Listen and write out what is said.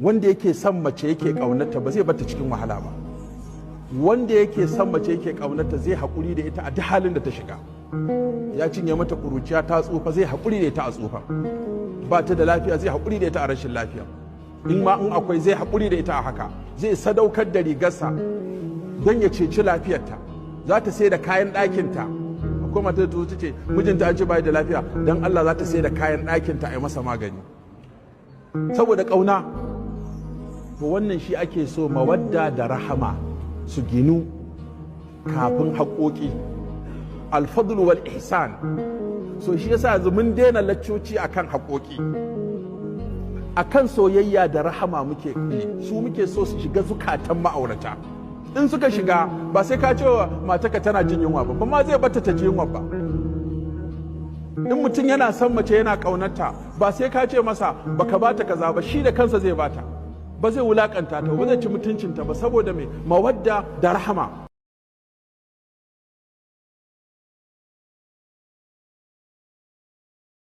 wanda yake son mace yake ƙaunarta ba zai bata cikin wahala ba. Wanda yake son mace yake ƙaunarta zai haƙuri da ita a duk halin da ta shiga. Ya cinye mata ƙuruciya ta tsufa zai haƙuri da ita a tsufa. Ba ta da lafiya zai haƙuri da ita a rashin lafiya. In ma in akwai zai haƙuri da ita a haka. Zai sadaukar da rigarsa don ya ceci lafiyarta. Za ta sai da kayan ɗakinta. Akwai mata da ta ce mijinta an ce bai da lafiya don Allah za ta sai da kayan ɗakinta a yi masa magani. Saboda ƙauna. To wannan shi ake so mawadda da rahama su ginu kafin haƙoƙi. Alfadlu wal ihsan. So shi yasa yanzu mun daina laccoci akan haƙoƙi. Akan soyayya da rahama muke su muke so su shiga zukatan ma'aurata. In suka shiga ba sai ka ce wa mataka tana jin yunwa ba ma zai bata ta ji yunwa ba. In mutum yana son mace yana ƙaunarta ba sai ka ce masa baka bata kaza ba shi da kansa zai bata. Ba zai wulakanta ta ba zai ci mutuncinta ba saboda mai mawadda da rahama.